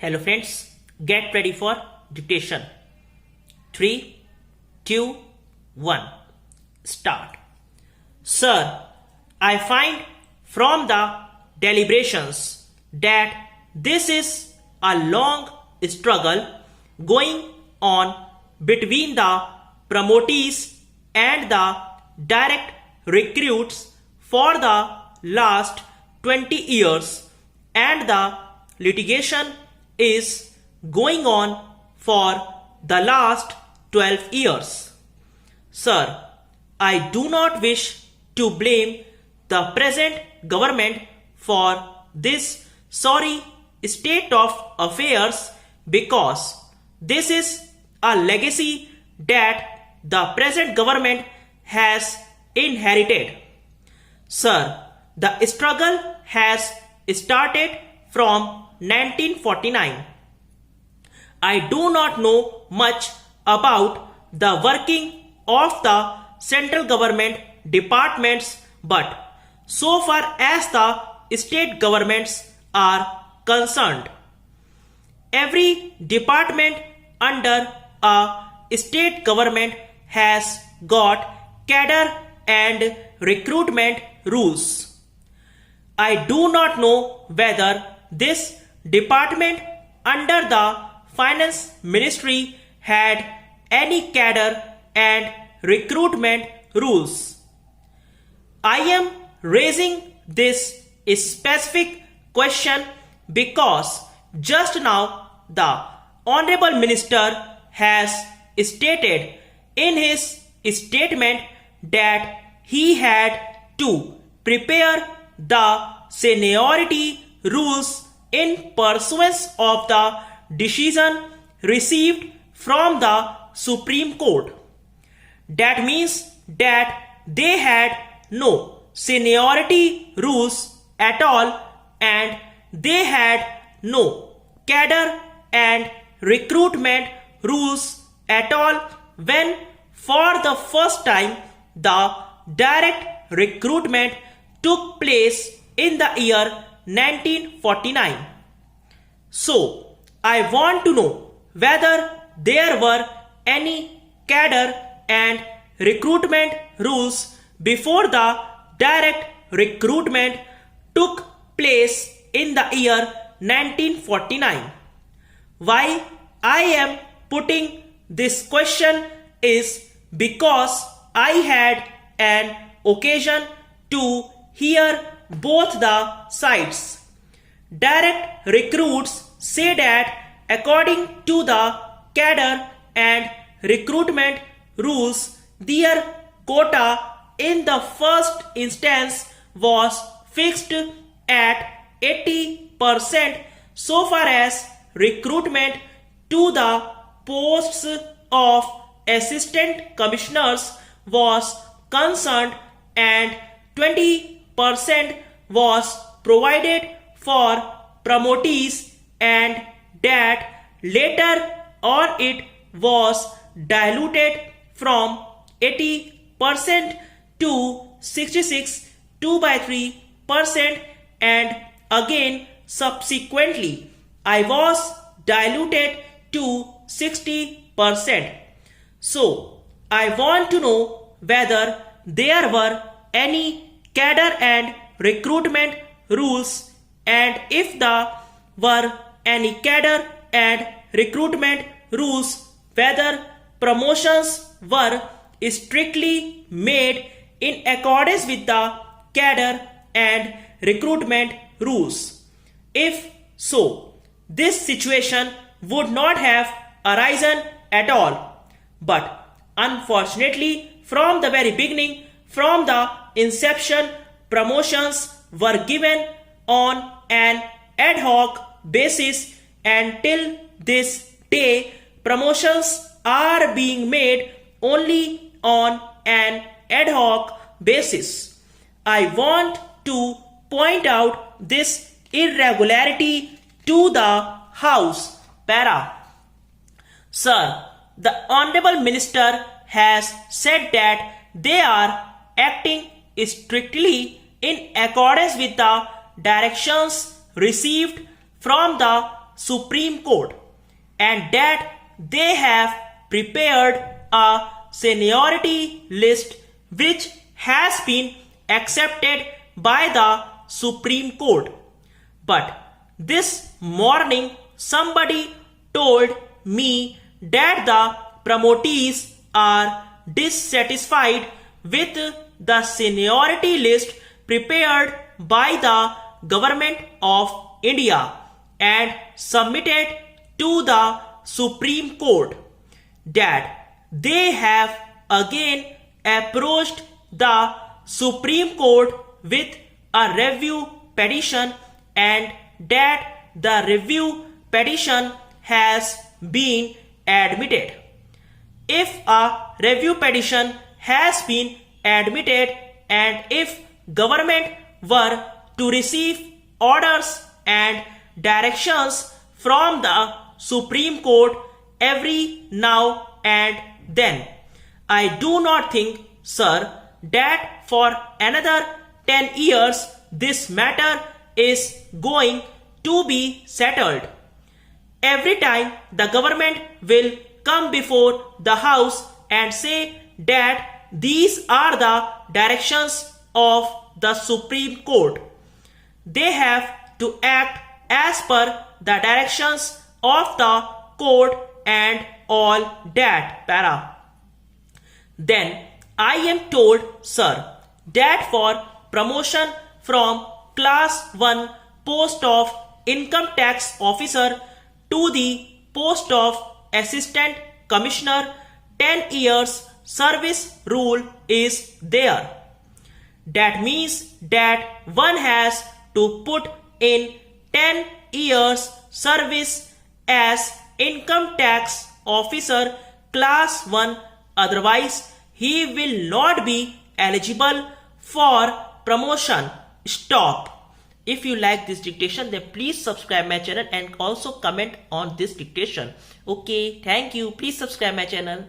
Hello friends, get ready for dictation. 3, 2, 1. Start. Sir, I find from the deliberations that this is a long struggle going on between the promotees and the direct recruits for the last 20 years, and the litigation is going on for the last 12 years. Sir, I do not wish to blame the present government for this sorry state of affairs, because this is a legacy that the present government has inherited. Sir, the struggle has started from 1949. I do not know much about the working of the central government departments, but so far as the state governments are concerned, every department under a state government has got cadre and recruitment rules. I do not know whether this department under the finance ministry had any cadre and recruitment rules. I am raising this specific question because just now the Honorable Minister has stated in his statement that he had to prepare the seniority rules in pursuance of the decision received from the Supreme Court. That means that they had no seniority rules at all, and they had no cadre and recruitment rules at all when for the first time the direct recruitment took place in the year 1949. So, I want to know whether there were any cadre and recruitment rules before the direct recruitment took place in the year 1949. Why I am putting this question is because I had an occasion to hear both the sides. Direct recruits say that according to the cadre and recruitment rules, their quota in the first instance was fixed at 80% so far as recruitment to the posts of assistant commissioners was concerned, and 20% was provided for promotees, and that later on it was diluted from 80% to 66 2/3%, and again subsequently I was diluted to 60%. So I want to know whether there were any cadre and recruitment rules, and if there were any cadre and recruitment rules, whether promotions were strictly made in accordance with the cadre and recruitment rules. If so, this situation would not have arisen at all. But unfortunately, from the very beginning, from the inception, promotions were given on an ad hoc basis, and till this day promotions are being made only on an ad hoc basis. I want to point out this irregularity to the House. Para. Sir, the Honorable Minister has said that they are acting strictly in accordance with the directions received from the Supreme Court and that they have prepared a seniority list which has been accepted by the Supreme Court. But this morning somebody told me that the promotees are dissatisfied with the seniority list prepared by the government of India and submitted to the Supreme Court, that they have again approached the Supreme Court with a review petition and that the review petition has been admitted. If a review petition has been admitted and if government were to receive orders and directions from the Supreme Court every now and then, I do not think, sir, that for another 10 years this matter is going to be settled. Every time the government will come before the house and say that these are the directions of the Supreme Court, they have to act as per the directions of the court and all that para. Then I am told, sir, that for promotion from class 1 post of income tax officer to the post of assistant commissioner, 10 years service rule is there. That means that one has to put in 10 years service as income tax officer class 1, otherwise he will not be eligible for promotion. Stop. If you like this dictation, then please subscribe my channel and also comment on this dictation. Okay, thank you. Please subscribe my channel.